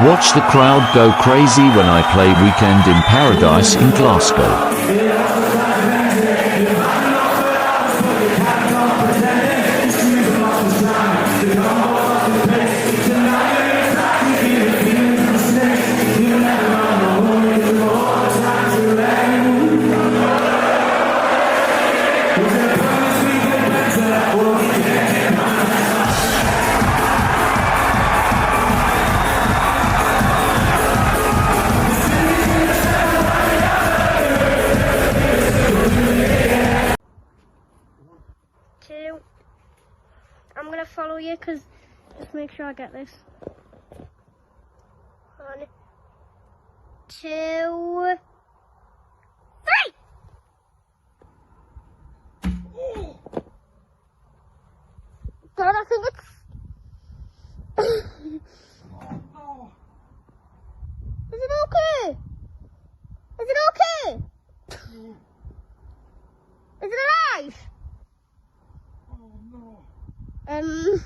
Watch the crowd go crazy when I play Weekend in Paradise in Glasgow. I'm gonna follow you because just make sure I get this. 1, 2, 3. God, I think it's. Oh no! Is it okay? Is it okay? Is it alright? Oh no!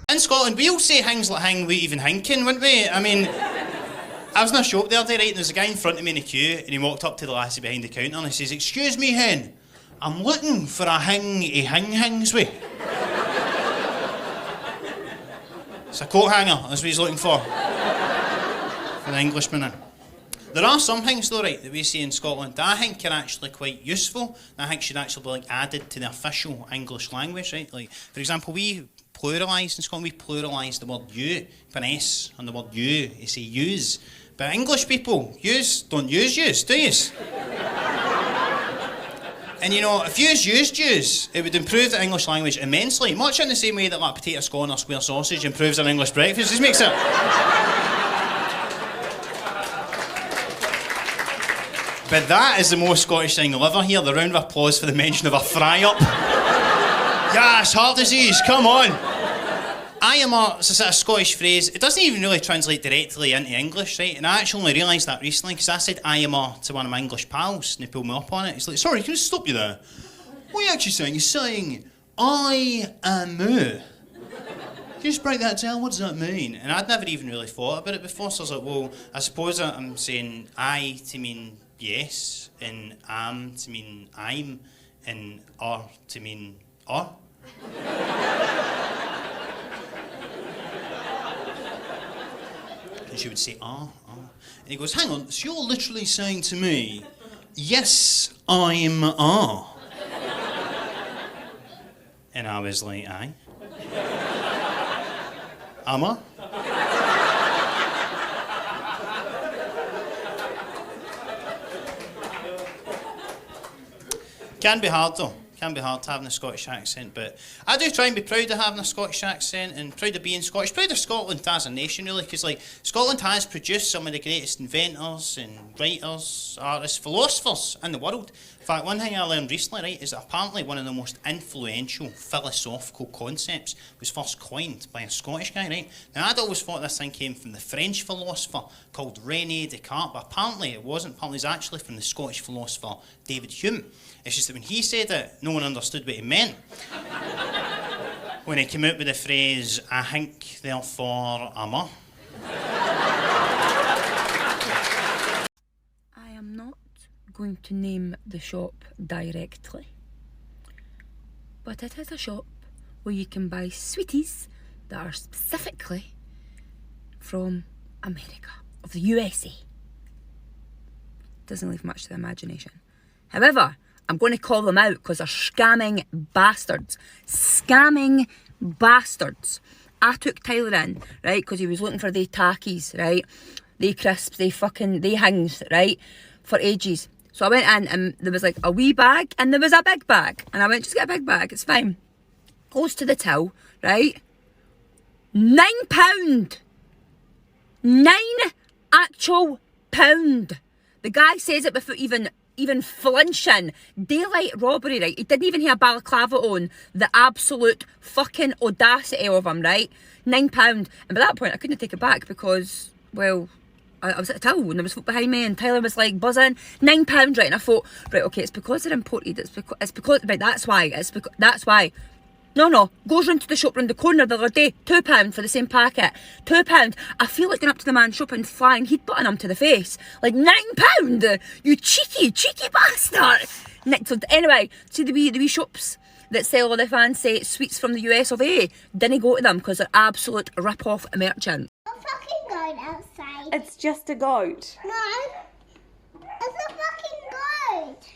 In Scotland, we all say things like hang without even hinking, wouldn't we? I mean, I was in a shop the other day, right, and there's a guy in front of me in the queue, and he walked up to the lassie behind the counter and he says, "Excuse me, hen, I'm looking for a hing he hangs with." It's a coat hanger, that's what he's looking for. For the Englishman in. There are some things though, right, that we see in Scotland that I think are actually quite useful, and I think should actually be like added to the official English language, right? Like, for example, we pluralise in Scotland, we pluralise the word you, with an S on the word you say use. But English people, don't use, do yous? And you know, if yous used yous, it would improve the English language immensely, much in the same way that like potato scone or square sausage improves an English breakfast. Just makes it... But that is the most Scottish thing you'll ever hear, the round of applause for the mention of a fry-up. Yes, heart disease, come on. I am it's a sort of Scottish phrase. It doesn't even really translate directly into English, right? And I actually only realised that recently because I said I am to one of my English pals and he pulled me up on it. He's like, "Sorry, can I stop you there? What are you actually saying? You're saying, I am Can you just break that down? What does that mean?" And I'd never even really thought about it before, so I was like, well, I suppose I'm saying I to mean yes, and am to mean I'm, and to mean And she would say, And he goes, "Hang on, so you're literally saying to me, yes, I'm And I was like, aye. Am I? Can be hard though. Can be hard having a Scottish accent, but I do try and be proud of having a Scottish accent and proud of being Scottish, proud of Scotland as a nation really, because like Scotland has produced some of the greatest inventors and writers, artists, philosophers in the world. In fact, one thing I learned recently, right, is that apparently one of the most influential philosophical concepts was first coined by a Scottish guy, right? Now I'd always thought this thing came from the French philosopher called René Descartes, but apparently it wasn't. Apparently it was actually from the Scottish philosopher David Hume. It's just that when he said it, no one understood what he meant. When he came out with the phrase, "I think, therefore, am I." I am not going to name the shop directly, but it is a shop where you can buy sweeties that are specifically from America, of the USA. Doesn't leave much to the imagination. However, I'm going to call them out because they're scamming bastards. Scamming bastards. I took Tyler in, right, because he was looking for they Takis, right? They crisps, they hangs, right, for ages. So I went in and there was like a wee bag and there was a big bag. And I went, just get a big bag, it's fine. Goes to the till, right? £9. 9 actual pound. The guy says it without even flinching. Daylight robbery, right? He didn't even have a balaclava on. The absolute fucking audacity of him, right? £9. And by that point, I couldn't take it back because, well, I was at a till and there was folk behind me and Tyler was like buzzing. £9, right? And I thought, right, okay, it's because they're imported. It's because right, that's why. That's why. No, goes round to the shop round the corner the other day, £2 for the same packet. £2. I feel like going up to the man's shop and flying heat button him to the face. Like £9? You cheeky bastard! So anyway, see the wee shops that sell all the fancy sweets from the US of A, didn't go to them because they're absolute rip-off merchants. I'm fucking going outside. It's just a goat. No, it's a fucking goat.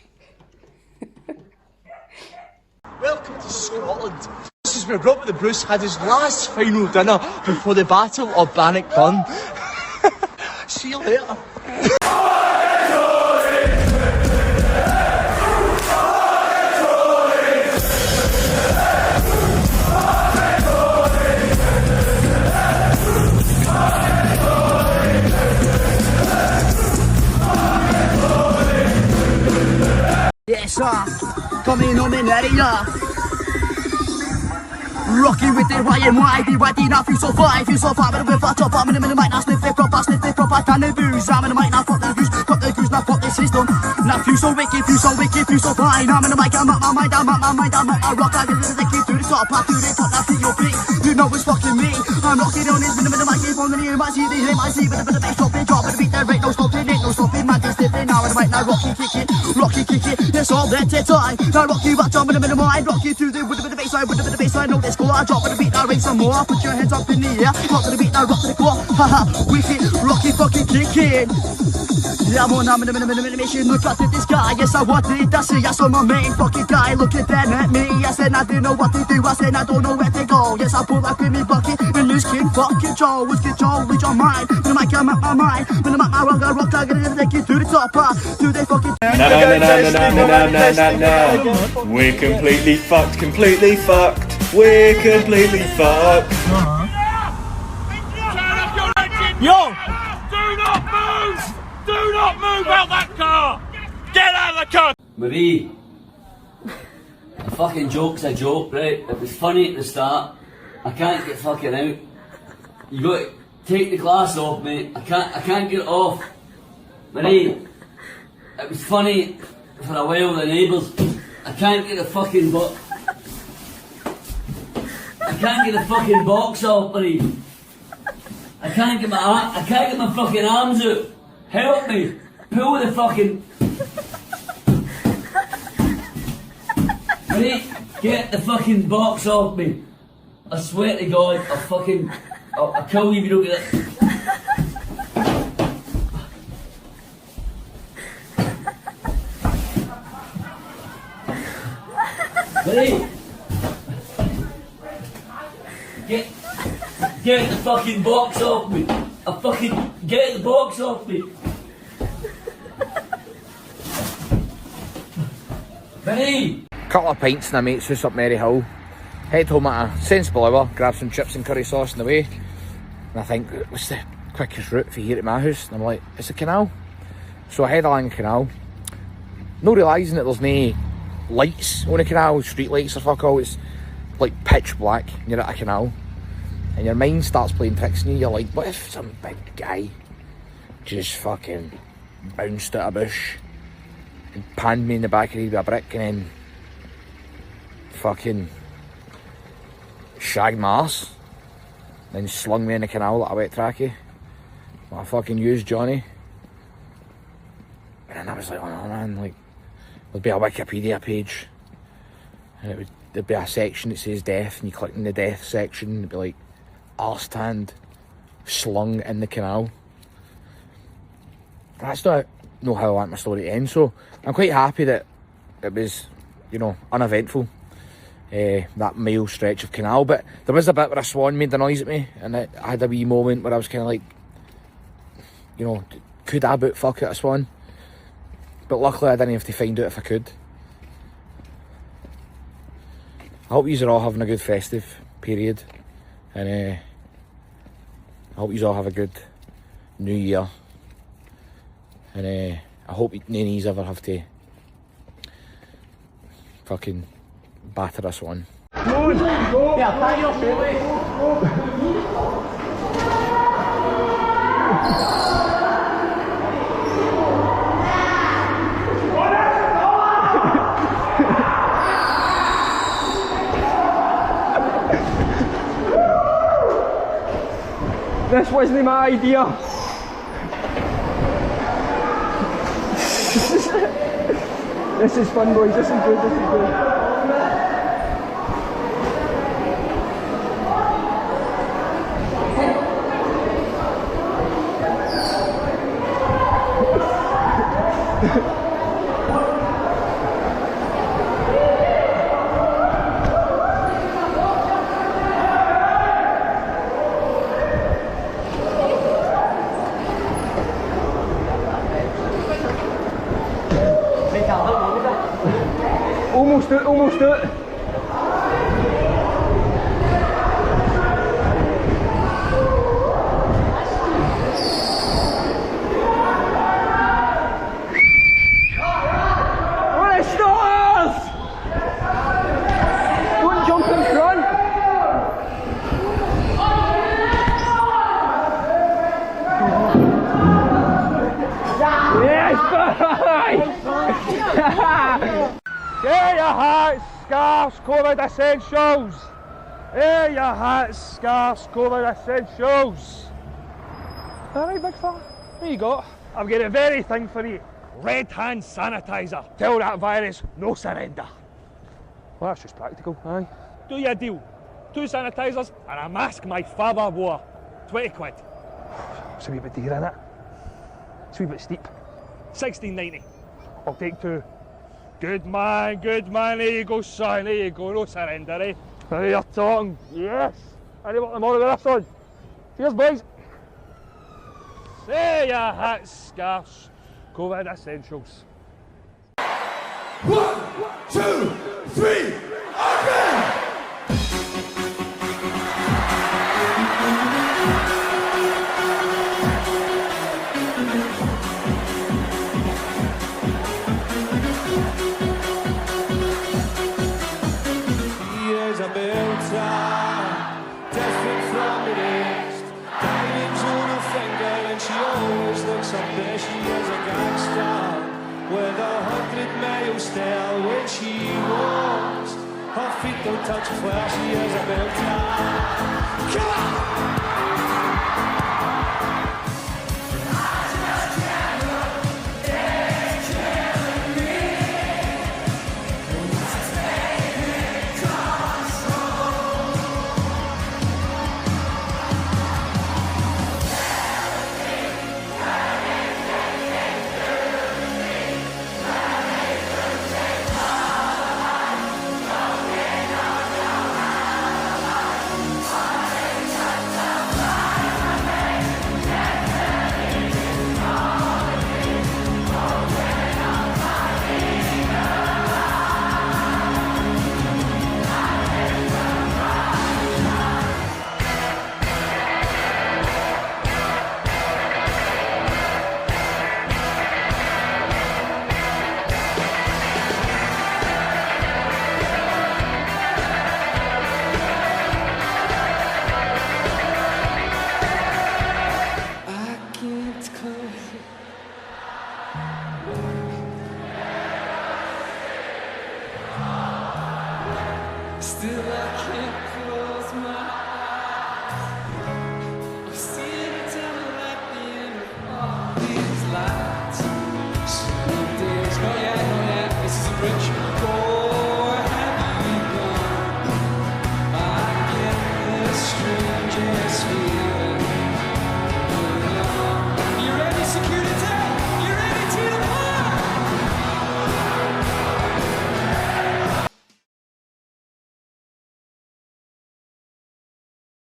Welcome to Scotland. This is where Robert the Bruce had his last final dinner before the Battle of Bannockburn. See you later. Yes, sir. Coming on in area. Rocking with the YMY, be whiting, I feel so fly, but with a top, I'm in the mic, now sniff it proper, can the booze, I'm in the mic, now fuck the goose, now fuck the system, now feel so wicked, feel so fine, I'm in the mic, I'm up my mind, I'm up my rock, I get the key to the top, I do the top, now feel your beat, you know it's fucking me, I'm rocking on this, in the microphone, and you might see the MIC, with the bass dropping, the beat, there ain't no stopping, man, it's sniffing, now in the mic, now rocky kick it, it's all that time, now rocky, watch, I'm in the mind, rocky through the, with the bass line, know this. I drop on the beat, now raise some more. Put your hands up in the air. Rock to the beat, now rock to the core. Haha, wicked, rocky, fucking kicking. Yeah, I'm in a mission. Look at this guy. Yes, I want it. That's it. I saw my main fucking guy looking down at me. I said I didn't know what to do. I said I don't know where to go. Yes, I pull up in me bucket and lose King fucking Joe. With control, with your mind. When I'm at my mind. When I'm at my rock, I'm gonna take you to the top. To the fucking. No. We're completely fucked. We're completely fucked. Yo! Do not move out that car! Get out of the car! Marie, a fucking joke's a joke, right? It was funny at the start. I can't get fucking out. You got to take the glass off, mate. I can't get it off. Marie, it was funny for a while, the neighbours. I can't get the fucking box off, Marie. I can't get my fucking arms out. Help me. Pull the fucking... Marie, get the fucking box off me. I swear to God, I'll kill you if you don't get it. Marie! Get the fucking box off me! Get the box off me! Marie! Couple of pints and a mate's house up Maryhill. Head home at a sensible hour, grab some chips and curry sauce on the way. And I think, what's the quickest route for here at my house? And I'm like, it's a canal. So I head along the canal. No realising that there's no lights on the canal, street lights or fuck all. It's like pitch black and you're at a canal. And your mind starts playing tricks on you. You're like, what if some big guy just fucking bounced out a bush and panned me in the back of the head with a brick and then fucking shagged my arse, then slung me in the canal like a wet trackie. Well, I fucking used Johnny. And then I was like, oh no man, like, there'd be a Wikipedia page and there'd be a section that says death and you click in the death section and it'd be like, arse hand slung in the canal. That's not how I want my story to end, so I'm quite happy that it was, you know, uneventful, that mile stretch of canal. But there was a bit where a swan made a noise at me and I had a wee moment where I was kind of like, you know, could I boot fuck at a swan? But luckily I didn't have to find out if I could. I hope you are all having a good festive period, and I hope you all have a good New Year, and I hope none of yous ever have to fucking batter us one. Yeah, tie your feet. This wasn't my idea. This is fun, boys. This is good. This is good. Almost it, almost it. What a stars! Don't jump in front. Yes, bye! Get your hats, scarves, COVID essentials! Get your hats, scarves, COVID essentials! Alright, big fella, there you go. I've got a very thing for you. Red hand sanitizer. Tell that virus, no surrender. Well, that's just practical, aye. Do you a deal? 2 sanitisers and a mask my father wore. 20 quid. It's a wee bit dear, innit? It's a wee bit steep. 16.90. I'll take 2. Good man, there you go, son, there you go, no surrender, eh? There you're talking, yes! I need to work tomorrow with this on. Cheers, boys! There your hats, scarves, COVID essentials. 1, 2, 3, open! When she walks, her feet don't touch floor, she is a bit Come on!